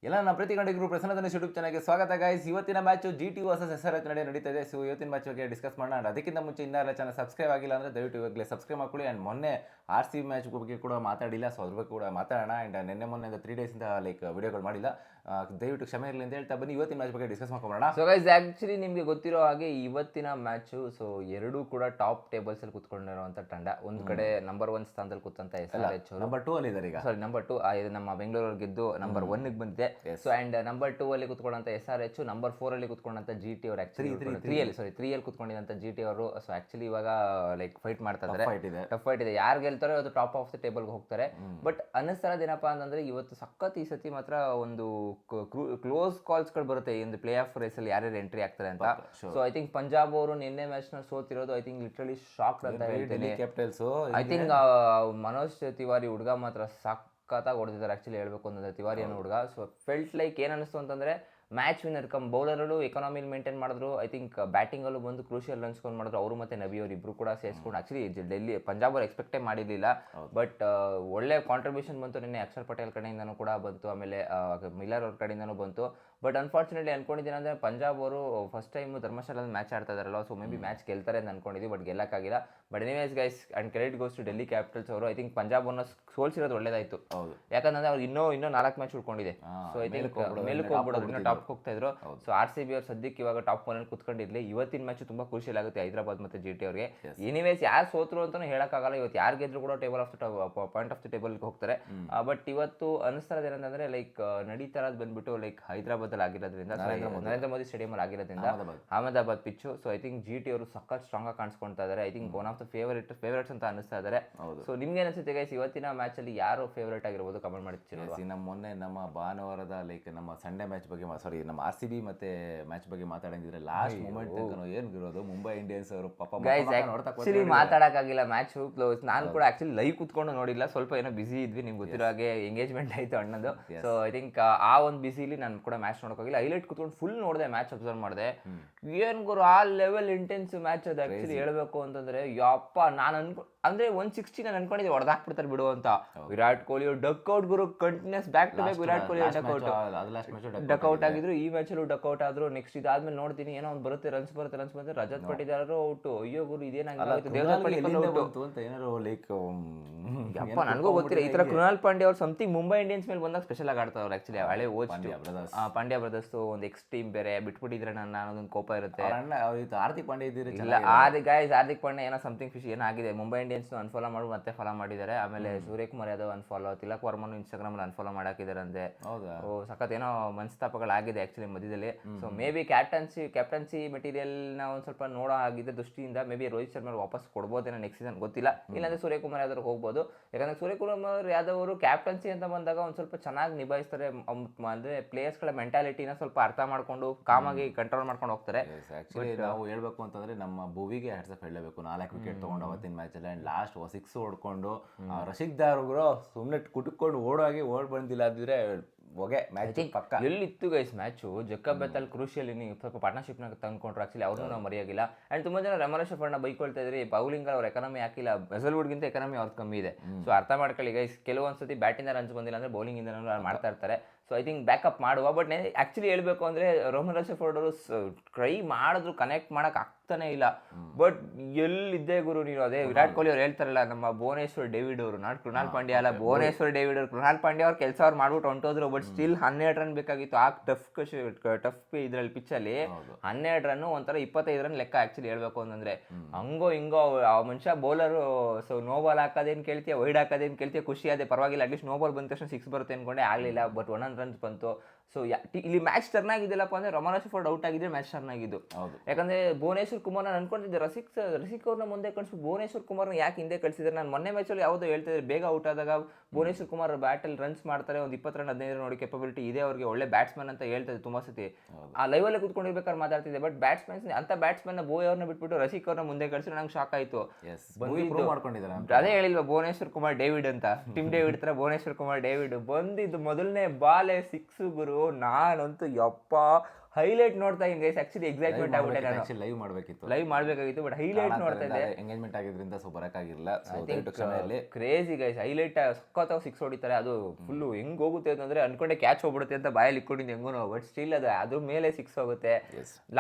ಎಲ್ಲ ನಮ್ಮ ಪ್ರತಿ ಗಂಟೆಗೂ ಪ್ರಸನ್ನದ ಯೂಟ್ಯೂಬ್ ಚಾನಲ್ಗೆ ಸ್ವಾಗತ ಗೈಸ್. ಇವತ್ತಿನ ಮ್ಯಾಚು GT ವರ್ಸಸ್ SRH ನಡೀತಾ ಇದೆ. ಸೊ ಇವತ್ತಿನ ಮ್ಯಾಚ್ ಬಗ್ಗೆ ಡಿಸ್ಕಸ್ ಮಾಡೋಣ. ಅದಕ್ಕಿಂತ ಮುಂಚೆ ಇನ್ನೂ ಚಾನಲ್ ಸಬ್ಸ್ಕ್ರೈಬ್ ಆಗಿಲ್ಲ ಅಂದರೆ ದಯವಿಟ್ಟು ಇವಾಗಲೇ ಸಬ್ಸ್ಕ್ರೈಬ್ ಮಾಡ್ಕೊಳ್ಳಿ. ಆ್ಯಂಡ್ ಮೊನ್ನೆ RCB ಮ್ಯಾಚ್ ಬಗ್ಗೆ ಕೂಡ ಮಾತಾಡಿಲ್ಲ, ಸೊ ಅದ್ರ ಬಗ್ಗೆ ಕೂಡ ಮಾತಾಡೋಣ. ಆ್ಯಂಡ್ ಮೊನ್ನೆ 3 ಡೇಸಿಂದ ವಿಡಿಯೋಗಳು ಮಾಡಿಲ್ಲ, ದಯವಿಟ್ಟು ಕ್ಷಮೆ ಇರಲಿ ಅಂತ ಹೇಳ್ತಾ ಬನ್ನಿ ಇವತ್ತಿನ ಮ್ಯಾಚ್ ಬಗ್ಗೆ ಡಿಸ್ಕಸ್ ಮಾಡ್ಕೊಳ್ಳೋಣ. ಸೊ ಗೈಸ್, ಆಕ್ಚುಲಿ ನಿಮಗೆ ಗೊತ್ತಿರೋ ಹಾಗೆ ಇವತ್ತಿನ ಮ್ಯಾಚು ಎರಡೂ ಕೂಡ ಟಾಪ್ ಟೇಬಲ್ಸ್ ಅಲ್ಲಿ ಕುತ್ಕೊಂಡಿರುವಂತ ತಂಡ. ಒಂದು ಕಡೆ ನಂಬರ್ 1 ಸ್ಥಾನದಲ್ಲಿ ಕೂತಂತ SRH ನಂಬರ್ 2 ಅಲ್ಲಿ ಇದ್ದಾರೆ ಈಗ. ಸಾರಿ, ನಂಬರ್ 2 ಇದು ನಮ್ಮ ಬೆಂಗಳೂರು ಗೆದ್ದು ನಂಬರ್ 1 ಬಂದಿದೆ. ಸೊ ಅಂಡ್ ನಂಬರ್ 2 ಅಲ್ಲಿ ಕುತ್ಕೊಂಡಂತ SRH, ನಂಬರ್ 4 ಅಲ್ಲಿ ಕುತ್ಕೊಂಡಂತ GT ಅವರು ಆಕ್ಚುಲಿ 3 ಅಲ್ಲಿ ಕುತ್ಕೊಂಡಿದ್ದಂತ GT ಅವರು. ಸೊ ಆಕ್ಚುಲಿ ಇವಾಗ ಲೈಕ್ ಫೈಟ್ ಮಾಡ್ತಾ ಇದ್ದಾರೆ, ಟಫ್ ಫೈಟ್ ಇದೆ. ಯಾರು ಗೆಲ್ತಾರೋ ಅದು ಟಾಪ್ ಆಫ್ ದ ಟೇಬಲ್ಗೆ ಹೋಗ್ತಾರೆ. ಬಟ್ ಅನ್ನಿಸ್ತಾರದೇನಪ್ಪ ಅಂತಂದ್ರೆ ಇವತ್ತು ಸಖತ್ ಈ ಸತಿ ಮಾತ್ರ ಒಂದು ಕ್ಲೋಸ್ ಕಾಲ್ಸ್ ಗಳು ಬರುತ್ತೆ ಈ ಒಂದು ಪ್ಲೇ ಆಫ್ ರೇಸ್ ಅಲ್ಲಿ ಯಾರ್ಯಾರು ಎಂಟ್ರಿ ಆಗ್ತಾರೆ ಅಂತ. ಸೊ ಐ ಥಿಂಕ್ ಪಂಜಾಬ್ ಅವರು ನಿನ್ನೆ ಮ್ಯಾಚ್ ನ ಸೋತಿರೋದು ಐ ಥಿಂಕ್ ಲಿಟ್ರಲಿ ಶಾಕ್ ಅಂತ ಹೇಳ್ತೀನಿ. ಐ ಥಿಂಕ್ ಮನೋಜ್ ತಿವಾರಿ ಹುಡುಗ ಮಾತ್ರ ಸಖತ್ತಾಗಿ ಹೊಡೆದಿದ್ದಾರೆ ಆಕ್ಚುಲಿ ಹೇಳ್ಬೇಕು ಅಂತಂದ್ರೆ ತಿವಾರಿ ಅನ್ನೋ ಹುಡುಗ. ಸೊ ಫೆಲ್ಟ್ ಲೈಕ್ ಏನ್ ಅನಿಸ್ತು ಅಂತಂದ್ರೆ ಮ್ಯಾಚ್ ವಿನ್ನರ್ ಕಮ್ ಬೌಲರ್ಗಳು ಎಕಾನಮಿಲಿ ಮೇಂಟೈನ್ ಮಾಡಿದ್ರು. ಐ ಥಿಂಕ್ ಬ್ಯಾಟಿಂಗಲ್ಲೂ ಬಂದು ಕ್ರೂಷಿಯಲ್ ರನ್ಸ್ ಮಾಡಿದ್ರು ಅವರು ಮತ್ತೆ ನಬಿ ಅವರು ಇಬ್ರು ಕೂಡ ಸೇರಿಸ್ಕೊಂಡು. ಆಕ್ಚುಲಿ ಡೆಲ್ಲಿ ಪಂಜಾಬ್ ಅವ್ರು ಎಕ್ಸ್ಪೆಕ್ಟೇ ಮಾಡಿರಲಿಲ್ಲ, ಬಟ್ ಒಳ್ಳೆ ಕಾಂಟ್ರಿಬ್ಯೂಷನ್ ಬಂತು ನಿನ್ನೆ. ಅಕ್ಷರ್ ಪಟೇಲ್ ಕಡೆಯಿಂದನೂ ಕೂಡ ಬಂತು, ಆಮೇಲೆ ಮಿಲ್ಲರ್ ಅವ್ರ ಕಡೆಯಿಂದನೂ ಬಂತು. ಬಟ್ ಅನ್ಫಾರ್ಚುನೇಟ್ಲಿ ಅನ್ಕೊಂಡಿದ್ದೀನಿ ಅಂದರೆ ಪಂಜಾಬ್ ಅವರು ಫಸ್ಟ್ ಟೈಮ್ ಧರ್ಮಶಾಲಲ್ಲಿ ಮ್ಯಾಚ್ ಆಡ್ತಾ ಇದಾರಲ್ಲ, ಸೊ ಮೇ ಬಿ ಮ್ಯಾಚ್ ಗೆಲ್ತಾರೆ ಅಂತ ಅನ್ಕೊಂಡಿದ್ವಿ, ಬಟ್ ಗೆಲ್ಲಕ್ಕಾಗಿಲ್ಲ. But anyways guys, and credit goes to Delhi Capitals ಅವರು. ಐ ಥಿಂಕ್ ಪಂಜಾಬ್ ಅವ್ರನ್ನ ಸೋಲ್ಸಿರೋದು ಒಳ್ಳೇದಾಯ್ತು, ಯಾಕಂದ್ರೆ ಅವ್ರು ಇನ್ನೂ 4 ಮ್ಯಾಚ್ ಉಳ್ಕೊಂಡಿದೆ. ಸೊ ಐ ಥಿಂಕ್ ಮೇಲಕ್ಕೆ ಹೋಗ್ಬಿಡೋದು, ಇನ್ನೂ ಟಾಪ್ ಹೋಗ್ತಾ ಇದ್ರು. ಸೊ RCB ಅವ್ರು ಸದ್ಯಕ್ಕೆ ಇವಾಗ ಟಾಪ್ 1 ಅಲ್ಲಿ ಕುತ್ಕೊಂಡಿರ್ಲಿ. ಇವತ್ತಿನ ಮ್ಯಾಚ್ ತುಂಬಾ ಕ್ರೂಷಿಯಲ್ ಆಗುತ್ತೆ ಹೈದರಾಬಾದ್ ಮತ್ತೆ GT ಅವ್ರಿಗೆ. ಎನಿವೇಸ್ ಯಾರು ಸೋತ್ರು ಅಂತಾನು ಹೇಳಕ್ಕಾಗಲ್ಲ. ಇವತ್ತು ಯಾರು ಗೆದ್ರು ಕೂಡ table of point of the table ಹೋಗ್ತಾರೆ. ಬಟ್ ಇವತ್ತು ಅನಿಸ್ತಾರದು ಏನಂತಂದ್ರೆ ಲೈಕ್ ನಡೀತಾ ಇರೋದು ಬಂದ್ಬಿಟ್ಟು ಲೈಕ್ ಹೈದರಾಬಾದ್ ಅಲ್ಲಿ ಆಗಿರೋದ್ರಿಂದ, ನರೇಂದ್ರ ಮೋದಿ ಸ್ಟೇಡಿಯಂ ಅಲ್ಲಿ ಆಗಿರೋದ್ರಿಂದ, Ahmedabad pitch. So I think GT ಅವರು ಸಖತ್ ಸ್ಟ್ರಾಂಗ್ ಆಗಿ ಕಾಣಿಸ್ಕೊಳ್ತಾ ಇದ್ದಾರೆ. I think one of the favourites ಅಂತ ಅನಿಸ್ತಾ ಇದ್ದಾರೆ. ಸೊ ನಿಮ್ಗೆ ಅನಿಸುತ್ತೆ ಗೈಸ್, ಇವತ್ತಿನ ಮ್ಯಾಚ್ ಅಲ್ಲಿ ಯಾರು ಫೇವರೇಟ್ ಆಗಿರ್ಬೋದು ಕಮೆಂಟ್ ಮಾಡ್ತಿರೋದು. ನಮ್ಮ ಮೊನ್ನೆ ನಮ್ಮ ಭಾನುವಾರದ ಲೈಕ್ ನಮ್ಮ ಸಂಡೇ ಮ್ಯಾಚ್ ಬಗ್ಗೆ ಸಾರಿ ನಮ್ಮ RCB ಮತ್ತೆ ಮ್ಯಾಚ್ ಬಗ್ಗೆ ಮಾತಾಡಂಗಿದ್ರೆ ಲಾಸ್ಟ್ ಮೂಮೆಂಟ್ ಏನಿರೋದು ಮುಂಬೈ ಇಂಡಿಯನ್ಸ್ ಅವರು ಪಾಪ ಆಕ್ಚುಲಿ ಮಾತಾಡಕ್ಕಾಗಿಲ್ಲ, ಮ್ಯಾಚ್ ಕ್ಲೋಸ್. ನಾನು ಕೂಡ ಆಕ್ಚುಲಿ ಲೈವ್ ಕುತ್ಕೊಂಡು ನೋಡಿಲ್ಲ, ಸ್ವಲ್ಪ ಏನೋ ಬಿಸಿ ಇದ್ವಿ. ನಿಮ್ಗೆ ಗೊತ್ತಿರೋ ಹಾಗೆ ಎಂಗೇಜ್ಮೆಂಟ್ ಆಯ್ತು ಅಣ್ಣದು. ಸೊ ಐ ಥಿಂಕ್ ಆ ಒಂದು ಬಿಸಿಲಿ ನಾನು ಕೂಡ ಮ್ಯಾಚ್ ನೋಡೋಕ್ಕಾಗಿಲ್ಲ. ಹೈಲೈಟ್ ಕುತ್ಕೊಂಡು ಫುಲ್ ನೋಡಿದೆ, ಮ್ಯಾಚ್ ಅಬ್ಸರ್ವ್ ಮಾಡಿದೆ. ಏನ್ ಗುರು ಆ ಲೆವೆಲ್ ಇಂಟೆನ್ಸ್ ಮ್ಯಾಚ್ ಅದು ಆಕ್ಚುಲಿ ಹೇಳ್ಬೇಕು ಅಂತಂದ್ರೆ. ಯಪ್ಪ, ನಾನು ಅಂದ್ರೆ 160 ನಾನು ಅನ್ಕೊಂಡಿದ್ದೆ ಹೊಡೆದಾಕ್ಬಿಡ್ತಾರೆ ಬಿಡು ಅಂತ. ವಿರಾಟ್ ಕೊಹ್ಲಿ ಡಕ್ಔಟ್ ಗುರು, continues back to back Virat Kohli duck out ಆಗಿದ್ರು. ಈ ಮ್ಯಾಚ್ ಅಲ್ಲೂ ಡಕ್ಔಟ್ ಆದ್ರು. ನೆಕ್ಸ್ಟ್ ಇದಾದ್ಮೇಲೆ ನೋಡ್ತೀನಿ ಏನೋ ಒಂದು ಬರುತ್ತೆ, ರನ್ಸ್ ಬರುತ್ತೆ. ರಜತ್ ಪಟಿದಾರರು ಔಟ್. ಅಯ್ಯೋ ಗುರು, ಇದೇನಾಗಿತ್ತು. ದೇವದತ್ ಪಡಿಕ್ಕಲ್ ಯಪ್ಪ, ನನಗೂ ಗೊತ್ತಿಲ್ಲ ಈ ತರ. ಕೃಣಾಲ್ ಪಾಂಡ್ಯ ಅವ್ರು ಸಮಥಿಂಗ್ ಮುಂಬೈ ಇಂಡಿಯನ್ಸ್ ಮೇಲೆ ಬಂದಾಗ ಸ್ಪೆಷಲ್ ಆಗಿ ಆಡ್ತಾವ್ರು ಆಕ್ಚುಲಿ. ಹಳೆ ಓಚ್ ಪಾಂಡ್ಯ ಬ್ರದರ್ಸ್ ಒಂದು ಎಕ್ಸ್ ಟೀಮ್ ಬೇರೆ ಬಿಟ್ಬಿಟ್ಟಿದ್ರೆ ನನ್ನ ಅನ್ನೋದೊಂದು ಕೋಪ ಇರುತ್ತೆ. ಹಾರ್ದಿಕ್ ಪಾಂಡ್ಯ ಇದ್ದೀರಿ ಇಲ್ಲ, ಹಾರ್ದಿಕ್ ಪಾಂಡ್ಯ ಏನೋ ಸಮಥಿಂಗ್ ಫಿಶ್ ಏನಾಗಿದೆ. ಮುಂಬೈ ಇಂಡಿಯನ್ಸ್ ಅನ್ಫಾಲೋ ಮಾಡಿ ಮತ್ತೆ ಫಾಲೋ ಮಾಡಿದ್ದಾರೆ. ಆಮೇಲೆ ಸೂರ್ಯಕುಮಾರ್ ಯಾದವ್ ಅನ್ಫಾಲೋ, ತಿಲಕ್ ವರ್ಮನು ಇನ್ಸ್ಟಾಗ್ರಾಮ್ ಅಲ್ಲಿ ಅನ್ಫಾಲೋ ಮಾಡಾಕಿದ್ದಾರೆ ಅಂತೆ. ಸಖತ್ ಏನೋ ಮನಸ್ತಾಪಗಳಾಗಿದೆ ಆಕ್ಚುಲಿ ಮಧ್ಯದಲ್ಲಿ. So may be captaincy material ನ ಒಂದ್ ಸ್ವಲ್ಪ ನೋಡೋ ಆಗಿದ್ದ ದೃಷ್ಟಿಯಿಂದ ಮೇ ಬಿ ರೋಹಿತ್ ಶರ್ಮಾ ವಾಪಸ್ ಕೊಡ್ಬೋದೇನೋ ನೆಕ್ಸ್ಟ್ ಸೀಸನ್, ಗೊತ್ತಿಲ್ಲ. ಇಲ್ಲಾಂದ್ರೆ ಸೂರ್ಯಕುಮಾರ್ ಯಾದವ್ ಹೋಗ್ಬೋದು. ಯಾಕಂದ್ರೆ ಸೂರ್ಯಕುಮಾರ್ ಯಾದವ್ ಅವರು ಕ್ಯಾಪ್ಟನ್ಸಿ ಅಂತ ಬಂದಾಗ ಒಂದ್ ಸ್ವಲ್ಪ ಚೆನ್ನಾಗಿ ನಿಭಾಯಿಸ್ತಾರೆ. ಅಂದ್ರೆ ಪ್ಲೇಯರ್ಸ್ ಗಳ ಮೆಂಟಾಲಿಟಿನ ಸ್ವಲ್ಪ ಅರ್ಥ ಮಾಡ್ಕೊಂಡು ಕಾಮಾಗಿ ಕಂಟ್ರೋಲ್ ಮಾಡ್ಕೊಂಡು ಹೋಗ್ತಾರೆ. ಆಕ್ಚುಲಿ ನಾವು ಹೇಳ್ಬೇಕು ಅಂತಂದ್ರೆ ನಮ್ಮ ಭುವಿಗೆ ಹ್ಯಾಟ್ಸ್ ಹೇಳಬೇಕು. 4 ವಿಕೆಟ್ ತಗೊಂಡು ಅವತ್ತಿನ ಮ್ಯಾಚ್ ಅಲ್ಲಿ. ಅಂಡ್ ಲಾಸ್ಟ್ 6 ಹೊಡ್ಕೊಂಡು ರಶೀದ್ ದಾರ್ ಸುಮ್ಮನೆ ಕುಟುಕೊಂಡು ಓಡೋಗಿ ಓಡ್ ಬಂದಿಲ್ಲ ಅಂದಿದ್ರೆ ಮ್ಯಾಚ್ ಪಕ್ಕ ಎಲ್ಲಿತ್ತು guys match. ಜಕ್ಕಬ್ Bethell crucial inning ಸ್ವಲ್ಪ ಪಾರ್ಟ್ನರ್ಶಿಪ್ ನಾಗ ತಂದ್ಕೊಂಡ್ರು. ಆಕ್ಚುಲಿ ಅವ್ರನ್ನೂ ನಾವು ಮರೆಯಾಗಿಲ್ಲ. ಅಂಡ್ ತುಂಬಾ ಜನ ರಮರೇಶ್ ಅವ್ರನ್ನ ಬೈಕೊಳ್ತಾ ಇದ್ರಿ, ಬೌಲಿಂಗ್ ಅವ್ರ ಎಕಾನಮಿ ಹಾಕಿಲ್ಲ, ಗಿಂತ ಎಕಾನಮಿ ಅವ್ರದ್ದು ಕಮ್ಮಿ ಇದೆ. ಸೊ ಅರ್ಥ ಮಾಡ್ಕೊಳ್ಳಿ ಗೈಸ್, ಕೆಲವೊಂದ್ಸತಿ ಬ್ಯಾಟಿಂದ ರನ್ಸ್ ಬಂದಿಲ್ಲ ಅಂದ್ರೆ ಬೌಲಿಂಗ್ ಇಂದ ಮಾಡ್ತಾ ಇರ್ತಾರೆ. ಸೊ ಐ ಥಿಂಕ್ ಬ್ಯಾಕಪ್ ಮಾಡುವ. ಬಟ್ ಆಕ್ಚುಲಿ ಹೇಳ್ಬೇಕು ಅಂದ್ರೆ ರೋಹನ್ ರಶಫೋರ್ಡ್ ಅವರು ಟ್ರೈ ಮಾಡಿದ್ರು, ಕನೆಕ್ಟ್ ಮಾಡಕ್ ಆಗ್ತಾನೆ ಇಲ್ಲ. ಬಟ್ ಎಲ್ಲಿದ್ದೆ ಗುರು ನೀನು. ಅದೇ ವಿರಾಟ್ ಕೊಹ್ಲಿ ಅವ್ರು ಹೇಳ್ತಾರಲ್ಲ, ನಮ್ಮ ಭುವನೇಶ್ವರ್ ಡೇವಿಡ್ ಅವರು, ನಾಟ್ ಕೃಣಾಲ್ ಪಾಂಡ್ಯ ಅಲ್ಲ, ಭುವನೇಶ್ವರ್ ಡೇವಿಡ್ ಅವರು. ಕೃಣಾಲ್ ಪಾಂಡ್ಯ ಅವ್ರು ಕೆಲಸ ಅವ್ರು ಮಾಡ್ಬಿಟ್ಟು ಹೊಂಟೋದ್ರು. ಬಟ್ ಸ್ಟಿಲ್ 12 ರನ್ ಬೇಕಾಗಿತ್ತು ಆ ಟಫ್ ಇದ್ರಲ್ಲಿ ಪಿಚ್ಚಲ್ಲಿ. 12 ರನ್ ಒಂಥರ 25 ರನ್ ಲೆಕ್ಕ ಆಕ್ಚುಲಿ ಹೇಳ್ಬೇಕು ಅಂತಂದ್ರೆ. ಹಂಗೋ ಹಿಂಗೋ ಆ ಮನುಷ್ಯ ಬೌಲರು. ಸೊ ನೋ ಬಾಲ್ ಹಾಕೋದೇನು ಕೇಳ್ತೀಯ, ವೈಡ್ ಹಾಕೋದೇನು ಕೇಳ್ತೀಯ, ಖುಷಿ ಅದೇ ಪರವಾಗಿಲ್ಲ. ಅಟ್ಲೀಸ್ಟ್ ನೋ ಬಾಲ್ ಬಂದ ತಕ್ಷಣ 6 ಬರುತ್ತೆ ಅನ್ಕೊಂಡೆ, ಆಗಲಿಲ್ಲ. ಬಟ್ 100 ರನ್ಸ್ ಬಂತು. ಸೊ ಇಲ್ಲಿ ಮ್ಯಾಚ್ ಟರ್ನ್ ಆಗಿದ್ದಿಲ್ಲಪ್ಪ ಅಂದ್ರೆ ರಮರೇಶ್ ಫೋರ್ಡ್ ಔಟ್ ಆಗಿದ್ರೆ ಮ್ಯಾಚ್ ಟರ್ನ್ ಆಗಿದ್ದು. ಯಾಕಂದ್ರೆ ಭುವನೇಶ್ವರ್ ಕುಮಾರ್ ನಾನು ಅನ್ಕೊಂಡಿದ್ದೆ ರಸಿಕ್ ಅವ್ರನ್ನ ಮುಂದೆ ಕಳಿಸ್ಬಿಟ್ಟು ಭುವನೇಶ್ವರ್ ಕುಮಾರ್ನ ಯಾಕೆ ಹಿಂದೆ ಕಳಿಸಿದ್ರೆ. ನಾನು ಮೊನ್ನೆ ಮ್ಯಾಚಲ್ಲಿ ಯಾವುದೋ ಹೇಳ್ತಾ ಇದ್ರೆ, ಬೇಗ ಔಟ್ ಆದಾಗ ಭುವನೇಶ್ವರ್ ಕುಮಾರ್ ಬ್ಯಾಟಲ್ಲಿ ರನ್ಸ್ ಮಾಡ್ತಾರೆ, ಒಂದು 20 ರನ್ 15 ರನ್ ನೋಡಿ ಕೆಪಬಿಲಿಟಿ ಇದೆ ಅವ್ರಿಗೆ, ಒಳ್ಳೆ ಬ್ಯಾಟ್ಸ್ಮನ್ ಅಂತ ಹೇಳ್ತಾರೆ ತುಂಬಾ ಸತಿ. ಆ ಲೈವಲ್ಲೇ ಕುತ್ಕೊಂಡಿರ್ಬೇಕಾದ್ರೆ ಮಾತಾಡ್ತಿದ್ದೆ. ಬಟ್ ಅಂತ ಬ್ಯಾಟ್ಸ್ಮನ್ ಬೋಯ್ ಅವ್ರನ್ನ ಬಿಟ್ಬಿಟ್ಟು ರಸಿಕ್ ಅವ್ರನ್ನ ಮುಂದೆ ಕಳಿಸಿ ನಂಗೆ ಶಾಕ್ ಆಯ್ತು. ಅದೇ ಹೇಳಿಲ್ವಾ ಭುವನೇಶ್ವರ್ ಕುಮಾರ್ ಡೇವಿಡ್ ಅಂತ, ಟಿಮ್ ಡೇವಿಡ್ ತರ ಭುವನೇಶ್ವರ್ ಕುಮಾರ್ ಡೇವಿಡ್ ಬಂದಿದ್ದು ಮೊದಲನೇ ಬಾಲೆ 6 ಗುರು. ನಾನಂತೂ ಯಪ್ಪ ಹೈಲೈಟ್ ನೋಡ್ತಾ ಇದ್ದೀನಿ ಗೈಸ್. ಆಕ್ಚುಲಿ ಎಕ್ಸೈಟ್ಮೆಂಟ್ ಆಗ್ಬಿಟ್ಟೆ ನಾನು. ಲೈವ್ ಮಾಡಬೇಕಿತ್ತು, ಲೈವ್ ಮಾಡ್ಬೇಕಾಗಿತ್ತು, ಬಟ್ ಹೈಲೈಟ್ ನೋಡ್ತಾ ಇದ್ದೆ. ಎಂಗೇಜ್ಮೆಂಟ್ ಆಗಿದ್ರಿಂದ ಸೊ ಬರಕ್ಕಾಗಿಲ್ಲ. ಸೊ ಕ್ರೇಜಿ ಗೈಸ್, ಹೈಲೈಟ್ ಸಖತ್ತಾಗಿ ಸಿಕ್ಸ್ ಹೊಡಿತಾರೆ. ಅದು ಫುಲ್ಲು ಹೆಂಗ್ ಹೋಗುತ್ತೆ ಅಂತಂದ್ರೆ ಅನ್ಕೊಂಡೆ ಕ್ಯಾಚ್ ಹೋಗ್ಬಿಡುತ್ತೆ ಅಂತ ಬಾಯಲ್ಲಿ ಇಟ್ಕೊಂಡಿದ್ದು ಹೆಂಗೂ, ಬಟ್ ಸ್ಟಿಲ್ ಅದು ಅದ್ರ ಮೇಲೆ ಸಿಕ್ಸ್ ಹೋಗುತ್ತೆ.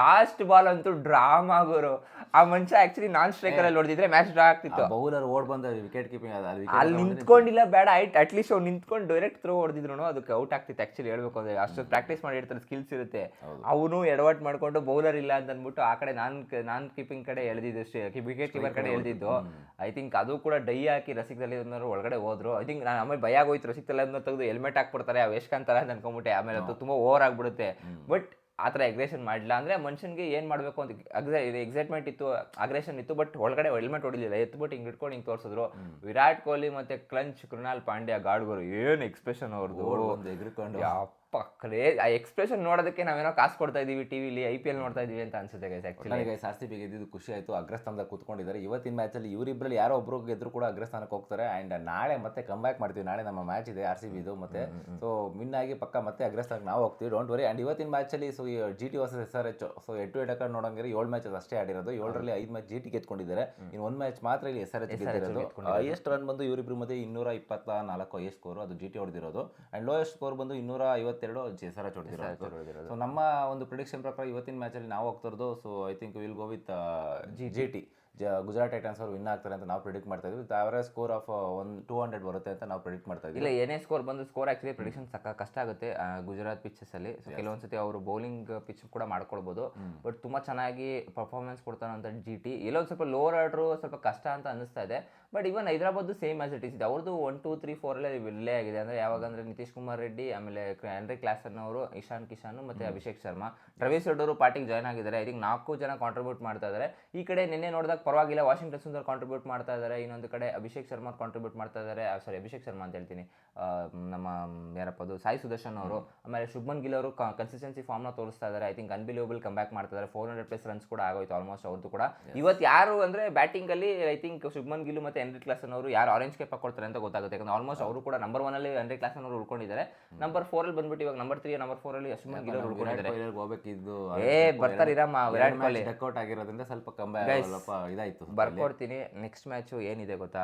ಲಾಸ್ಟ್ ಬಾಲ್ ಅಂತೂ ಡ್ರಾಮಾ ಗುರು. ಆ ಮನುಷ್ಯ ಆಕ್ಚುಲಿ ನಾನ್ ಸ್ಟ್ರೈಕರ್ ಅಲ್ಲಿ ಹೊಡೆದಿದ್ರೆ ಮ್ಯಾಚ್ ಡ್ರಾ ಆಗ್ತಿತ್ತು. ಬೌಲರ್ ಓಡ್ ಬಂದ ವಿಕೆಟ್ ಕೀಪಿಂಗ್ ಅಲ್ಲಿ ನಿಂತ್ಕೊಂಡಿಲ್ಲ, ಬೇಡ ಅಟ್ಲೀಸ್ಟ್ ಅವ್ರು ನಿಂತ್ಕೊಂಡು ಡೈರೆಕ್ಟ್ ಥ್ರೋ ಹೊಡೆದಿದ್ರು ಅದಕ್ಕೆ ಔಟ್ ಆಗ್ತಿತ್ತು. ಆಕ್ಚುಲಿ ಹೇಳ್ಬೇಕು ಅಂದ್ರೆ ಅಷ್ಟು ಪ್ರಾಕ್ಟೀಸ್ ಮಾಡಿರ್ತಾರೆ, ಸ್ಕಿಲ್ಸ್ ಇರುತ್ತೆ. ಅವನು ಎಡವಟ್ ಮಾಡ್ಕೊಂಡು ಬೌಲರ್ ಇಲ್ಲ ಅಂತ ಅಂದ್ಬಿಟ್ಟು ಆ ಕಡೆ ನಾನ್ ಕೀಪಿಂಗ್ ಕಡೆ ಎಳೆದಿದ್ದು, ವಿಕೆಟ್ ಕೀಪರ್ ಕಡೆ ಎಳೆದಿದ್ದು. ಐ ಥಿಂಕ್ ಅದು ಕೂಡ ಡೈ ಹಾಕಿ ರಸಿಕದಲ್ಲಿ ಒಳಗಡೆ ಹೋದ್ರು. ಐ ಥಿಂಕ್ ನಾನು ಆಮೇಲೆ ಭಯ ಆಗೋಯ್ತು, ರಸಿಕದಲ್ಲಿ ತೆಗೆದು ಹೆಲ್ಮೆಟ್ ಹಾಕ್ಬಿಡ್ತಾರೆ ವೇಷ್ಕಾಂತರ ಅಂತ ಅನ್ಕೊಂಬಿಟ್ಟೆ. ಆಮೇಲೆ ಅದು ತುಂಬಾ ಓವರ್ ಆಗ್ಬಿಡುತ್ತೆ. ಬಟ್ ಆ ಥರ ಅಗ್ರೆಷನ್ ಮಾಡಲಿಲ್ಲ ಅಂದರೆ ಮನುಷ್ಯನಿಗೆ ಏನು ಮಾಡಬೇಕು ಅಂತ ಎಕ್ಸೈಟ್ಮೆಂಟ್ ಇತ್ತು, ಅಗ್ರೆಷನ್ ಇತ್ತು. ಬಟ್ ಒಳಗಡೆ ಹೆಲ್ಮೆಟ್ ಹೊಡಿಲಿಲ್ಲ, ಎತ್ಬಿಟ್ಟು ಹಿಂಗೆ ಇಟ್ಕೊಂಡು ಹಿಂಗೆ ತೋರಿಸಿದ್ರು. ವಿರಾಟ್ ಕೊಹ್ಲಿ ಮತ್ತೆ ಕ್ಲಂಚ್ ಕೃಣಾಲ್ ಪಾಂಡ್ಯ ಗಾಡ್ಗಳು ಏನು ಎಕ್ಸ್ಪ್ರೆಷನ್ ಅವ್ರದ್ದು, ಎಗ್ರಿಕೊಂಡು ಪಕ್ಕಲೇ ಆ ಎಕ್ಸ್ಪ್ರೆಷನ್ ನೋಡೋದಕ್ಕೆ ನಾವೇನೋ ಕಾಸು ಕೊಡ್ತಾ ಇದೀವಿ, ಟಿವಿಲಿ IPL ನೋಡ್ತಾ ಇದೀವಿ ಅಂತ ಅನ್ಸುತ್ತೆ ಗೈಸ್. ಆಕ್ಚುಲಿ ಗೈಸ್ RCB ಗೆದ್ದಿದ್ದು ಖುಷಿ ಆಯಿತು. ಅಗ್ರಸ್ಥಾನದಲ್ಲಿ ಕೂತ್ಕೊಂಡಿದ್ದಾರೆ. ಇವತ್ತಿನ ಮ್ಯಾಚಲ್ಲಿ ಇವರಿಬ್ಬರಲ್ಲಿ ಯಾರೋ ಒಬ್ರು ಗೆದ್ರು ಕೂಡ ಅಗ್ರಸ್ಥಾನಕ್ಕೆ ಹೋಗ್ತಾರೆ. ಆ್ಯಂಡ್ ನಾಳೆ ಮತ್ತೆ ಕಮ್ ಬ್ಯಾಕ್ ಮಾಡ್ತೀವಿ. ನಾಳೆ ನಮ್ಮ ಮ್ಯಾಚ್ ಇದೆ RCBದು ಮತ್ತೆ. ಸೊ ವಿನ್ ಆಗಿ ಪಕ್ಕ ಮತ್ತೆ ಅಗ್ರಸ್ಥಾನಕ್ಕೆ ನಾವು ಹೋಗ್ತೀವಿ, ಡೋಂಟ್ ವರಿ. ಆ್ಯಂಡ್ ಇವತ್ತಿನ ಮ್ಯಾಚಲ್ಲಿ so GT versus SRH so 8 ನೋಡೋಂಗಿದ್ರೆ 7 ಮ್ಯಾಚಸ್ ಅಷ್ಟೇ ಆಡಿರೋದು. 7ರಲ್ಲಿ 5 ಮ್ಯಾಚ್ GT ಗೆದ್ಕೊಂಡಿದ್ದಾರೆ. ಇನ್ನು 1 ಮ್ಯಾಚ್ ಮಾತ್ರ ಇಲ್ಲಿ SRH ಗೆದ್ದಿರೋದು. ಹೈಯೆಸ್ಟ್ ರನ್ ಬಂದು ಇವರಿಬ್ರು ಮತ್ತೆ 224 ಹೈಯೆಸ್ಟ್ ಸ್ಕೋರು, ಅದು GT ಹೊಡೆದಿರೋದು. ಆ್ಯಂಡ್ ಲೋಯೆಸ್ಟ್ ಸ್ಕೋರ್ ಬಂದು 252 SRH ಹೊಡೆದಿರೋದು. ಸೊ ನಮ್ಮ ಒಂದು ಪ್ರಿಡಿಕ್ಷನ್ ಪ್ರಕಾರ ಇವತ್ತಿನ ಮ್ಯಾಚಲ್ಲಿ ನಾವು ಹೋಗ್ತಿರೋದು. So I think will go with GT. Gujarat Titans ಅವರು ವಿನ್ ಆಗ್ತಾರೆ ಅಂತ ನಾವು ಪ್ರಿಡಿಕ್ಟ್ ಮಾಡ್ತಾ ಇದ್ವಿ. ಅವರೇಜ್ ಸ್ಕೋರ್ ಆಫ್ 200 ಬರುತ್ತೆ ಅಂತ ನಾವು ಪ್ರಿಡಿಕ್ಟ್ ಮಾಡ್ತಾ ಇದ್ವಿ. ಇಲ್ಲ, ಏನೇ ಸ್ಕೋರ್ ಬಂದು ಸ್ಕೋರ್ ಆಕ್ಚುಲಿ ಪ್ರಿಡಿಕ್ಷನ್ ಕಷ್ಟ ಆಗುತ್ತೆ ಗುಜರಾತ್ ಪಿಚಸ್ ಅಲ್ಲಿ. ಸೊ ಕೆಲವೊಂದ್ಸತಿ ಅವರು ಬೌಲಿಂಗ್ ಪಿಚ್ ಕೂಡ ಮಾಡ್ಕೊಳ್ಬೋದು, ಬಟ್ ತುಂಬಾ ಚೆನ್ನಾಗಿ ಪರ್ಫಾರ್ಮೆನ್ಸ್ ಕೊಡ್ತಾನೆ ಅಂತ GT. ಎಲ್ಲೊಂದು ಸ್ವಲ್ಪ ಲೋವರ್ ಆರ್ಡ್ರು ಸ್ವಲ್ಪ ಕಷ್ಟ ಅಂತ ಅನಿಸ್ತಾ ಇದೆ. But even Hyderabad same as it is ಇದೆ. ಅವ್ರದ್ದು 1, 2, 3, 4 ವಿಲ್ಲೇ ಆಗಿದೆ. ಅಂದರೆ ಯಾವಾಗಂದ್ರೆ ನಿತೀಶ್ ಕುಮಾರ್ ರೆಡ್ಡಿ, ಆಮೇಲೆ ಹೆನ್ರಿ ಕ್ಲಾಸನ್ ಅವರು, ಇಶಾನ್ ಕಿಶಾನ್ ಮತ್ತು ಅಭಿಷೇಕ್ ಶರ್ಮಾ. ಟ್ರವಿಸ್ ಹೆಡ್ ಅವರು ಪಾರ್ಟಿಗೆ ಜಾಯ್ನ್ ಆಗಿದ್ದಾರೆ. ಐ ಥಿಂಕ್ 4 ಜನ ಕಾಂಟ್ರಿಬ್ಯೂಟ್ ಮಾಡ್ತಾ ಇದ್ದಾರೆ. ಈ ಕಡೆ ನಿನ್ನೆ ನೋಡಿದಾಗ ಪರವಾಗಿಲ್ಲ, ವಾಷಿಂಗ್ಟನ್ ಸುಂದರ್ ಕಾಂಟ್ರಿಬ್ಯೂಟ್ ಮಾಡ್ತಾ ಇದ್ದಾರೆ. ಇನ್ನೊಂದು ಕಡೆ ಅಭಿಷೇಕ್ ಶರ್ಮಾ ಕಾಂಟ್ರಿಬ್ಯೂಟ್ ಮಾಡ್ತಾ ಇದ್ದಾರೆ. ಅಭಿಷೇಕ್ ಶರ್ಮಾ ಅಂತ ಹೇಳ್ತೀನಿ, ನಮ್ಮ ಯಾರಪ್ಪ ಅದು ಸಾಯಿ ಸುದರ್ಶನ್ ಅವರು. ಆಮೇಲೆ ಶುಭ್ಮನ್ ಗಿಲ್ ಅವರು ಕನ್ಸಿಸ್ಟೆನ್ಸಿ ಫಾರ್ಮ್ನ ತೋರಿಸ್ತಾ ಇದ್ದಾರೆ. I think unbelievable come back ಮಾಡ್ತಾ ಇದ್ದಾರೆ. 400+ ರನ್ಸ್ ಕೂಡ ಆಗೋಯ್ತು ಆಲ್ಮೋಸ್ಟ್ ಅವ್ರದ್ದು ಕೂಡ. ಇವತ್ತು ಯಾರು ಅಂದರೆ ಬ್ಯಾಟಿಂಗಲ್ಲಿ ಐ ಥಿಂಕ್ ಶುಭ್ಮನ್ ಗಿಲ್ ಮತ್ತು ಹೆನ್ರಿ ಕ್ಲಾಸನ್ ಅವರು ಯಾರು ಆರೆಂಜ್ ಕೇಪ್ ಹಾಕೊಡ್ತಾರೆ ಅಂತ ಗೊತ್ತಾಗುತ್ತೆ. ಯಾಕಂದ್ರೆ ಆಲ್ಮೋಸ್ಟ್ ಅವರು ಕೂಡ ನಂಬರ್ 1 ಹೆನ್ರಿ ಕ್ಲಾಸನ್ ಅವರು ಉಳ್ಕೊಂಡಿದ್ದಾರೆ. ನಂಬರ್ 4 ಬಂದ್ಬಿಟ್ಟು ಇವಾಗ ನಂಬರ್ 3 ನಂಬರ್ 4 ಶುಭ್ಮನ್ ಗಿಲ್ ಅವರು ಉಳ್ಕೊಂಡಿದ್ದಾರೆ. ಬರ್ತಾರೆ ಇರಮ್ಮ, ವಿರಾಟ್ ಕೊಹ್ಲಿ ಡಕ್ಔಟ್ ಆಗಿರೋದ್ರಿಂದ ಸ್ವಲ್ಪ ಇದಾಯ್ತು. ಬರ್ಕೊಡ್ತೀನಿ. ನೆಕ್ಸ್ಟ್ ಮ್ಯಾಚು ಏನಿದೆ ಗೊತ್ತಾ,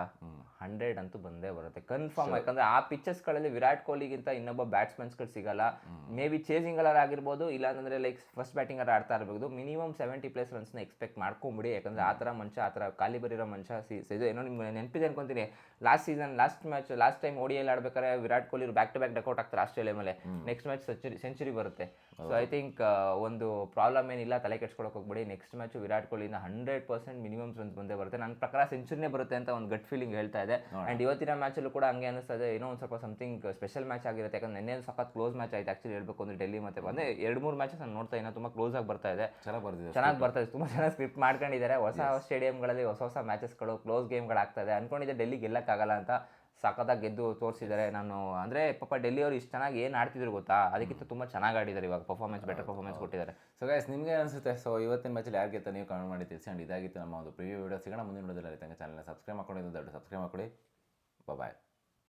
100 ಅಂತೂ ಬಂದೇ ಬರುತ್ತೆ ಕನ್ಫರ್ಮ್. ಯಾಕಂದ್ರೆ ಆ ಪಿಚಸ್ಗಳಲ್ಲಿ ವಿರಾಟ್ ಕೊಹ್ಲಿಗಿಂತ ಇನ್ನೊಬ್ಬ ಬ್ಯಾಟ್ಸ್ಮನ್ಸ್ಗಳು ಸಿಗಲ್ಲ. ಮೇ ಬಿ ಚೇಸಿಂಗ್ ಅಲ್ಲರ್ ಆಗಿರ್ಬೋದು, ಇಲ್ಲಾಂದ್ರೆ ಲೈಕ್ ಫಸ್ಟ್ ಬ್ಯಾಟಿಂಗ್ ಅರ್ ಆಡ್ತಾ ಇರಬಹುದು. ಮಿನಿಮಮ್ 70+ ರನ್ಸ್ನ ಎಕ್ಸ್ಪೆಕ್ಟ್ ಮಾಡ್ಕೊಂಬಿಡಿ. ಯಾಕಂದ್ರೆ ಆ ಥರ ಮನುಷ್ಯ, ಆ ಥರ ಕಾಲಿಬರ್ ಇರೋ ಮನುಷ್ಯ. ಇದು ಏನೋ ನಿಮ್ಗೆ ನೆನಪಿದೆ ಅನ್ಕೊಂತೀನಿ, ಲಾಸ್ಟ್ ಟೈಮ್ ODI ಆಡ್ಬೇಕಾದ್ರೆ Virat Kohli back to back duck out ಆಗ್ತಾರೆ ಆಸ್ಟ್ರೇಲಿಯಾ ಮೇಲೆ. ನೆಕ್ಸ್ಟ್ ಮ್ಯಾಚ್ ಸೆಂಚುರಿ ಬರುತ್ತೆ. ಸೊ ಐ ಥಿಂಕ್ ಒಂದು ಪ್ರಾಬ್ಲಮ್ ಏನಿಲ್ಲ, ತಲೆ ಕೆಡ್ಸ್ಕೊಳಕ್ಕೆ ಹೋಗ್ಬೇಡಿ. ನೆಕ್ಸ್ಟ್ ಮ್ಯಾಚ್ ವಿರಾಟ್ ಕೊಹ್ಲಿಯಿಂದ 100% ಮಿನಿಮಮ್ ರನ್ಸ್ ಬಂದೇ ಬರುತ್ತೆ. ನನ್ನ ಪ್ರಕಾರ ಸೆಂಚುರಿನೇ ಬರುತ್ತೆ ಅಂತ ಒಂದು ಗಟ್ ಫೀಲಿಂಗ್ ಹೇಳ್ತಾ ಇದೆ. ಆ್ಯಂಡ್ ಇವತ್ತಿನ ಮ್ಯಾಚಲ್ಲೂ ಕೂಡ ಹಂಗೆ ಅನಿಸ್ತಾ ಇದೆ, ಏನೋ ಒಂದು ಸ್ವಲ್ಪ ಸಮಥಿಂಗ್ ಸ್ಪೆಷಲ್ ಮ್ಯಾಚ್ ಆಗಿರುತ್ತೆ. ಯಾಕಂದ್ರೆ ನೆನ್ನೆ ಸಖತ್ ಕ್ಲೋಸ್ ಮ್ಯಾಚ್ ಆಯ್ತು ಆಕ್ಚುಲಿ ಹೇಳ್ಬೇಕು ಅಂದ್ರೆ. ಡೆಲ್ಲಿ ಮತ್ತೆ ಅಂದರೆ 2-3 ಮ್ಯಾಚಸ್ ನಾನು ನೋಡ್ತಾ ಇದ್ದೀನಿ, ತುಂಬ ಕ್ಲೋಸ್ ಆಗಿ ಬರ್ತಾ ಇದೆ, ಚೆನ್ನಾಗಿ ಬರ್ತಾ ಇದೆ. ತುಂಬ ಚೆನ್ನಾಗಿ ಸ್ಕ್ರಿಪ್ಟ್ ಮಾಡ್ಕೊಂಡಿದ್ದಾರೆ. ಹೊಸ ಸ್ಟೇಡಿಯಂಗಳಲ್ಲಿ ಹೊಸ ಮ್ಯಾಚಸ್ಗಳು, ಕ್ಲೋಸ್ ಗೇಮ್ಗಳಾಗ್ತಾ ಇದೆ. ಅನ್ಕೊಂಡಿದ್ದೆ ಡೆಲ್ಲಿ ಗೆಲ್ಲಕ್ಕಾಗಲ್ಲ ಅಂತ, ಸಖತ್ತಾಗಿ ಗೆದ್ದು ತೋರಿಸಿದ್ದಾರೆ. ನಾನು ಅಂದರೆ ಪಾಪ ಡೆಲ್ಲಿ ಅವರು ಇಷ್ಟು ಚೆನ್ನಾಗಿ ಏನು ಆಡ್ತಿದ್ರು ಗೊತ್ತಾ, ಅದಕ್ಕಿಂತ ತುಂಬ ಚೆನ್ನಾಗಿ ಆಡಿದ್ದಾರೆ. ಇವಾಗ ಬೆಟರ್ ಪರ್ಫಾರ್ಮೆನ್ಸ್ ಕೊಟ್ಟಿದ್ದಾರೆ. ಸೊ ಗೈಸ್, ನಿಮಗೆ ಅನಿಸುತ್ತೆ ಸೊ ಇವತ್ತಿನ ಮ್ಯಾಚಲ್ಲಿ ಯಾರು ಗೆತ್ತ ನೀವು ಕಮೆಂಟ್ ಮಾಡಿ ತಿಳಿಸಿ. ಆ್ಯಂಡ್ ಇದಾಗಿತ್ತು ನಮ್ಮ ಒಂದು ಪ್ರಿವ್ಯೂ ವಿಡಿಯೋ. ಸಿಗೋಣ ಮುಂದಿನ ವಿಡಿಯೋದಲ್ಲಿ. ಚಾನಲ್ನ ಸಬ್ಸ್ಕ್ರೈಬ್ ಮಾಡ್ಕೊಂಡಿದ್ದು ಸಬ್ಸ್ಕ್ರೈಬ್ ಮಾಡ್ಕೊಳ್ಳಿ. ಬಾಯ್.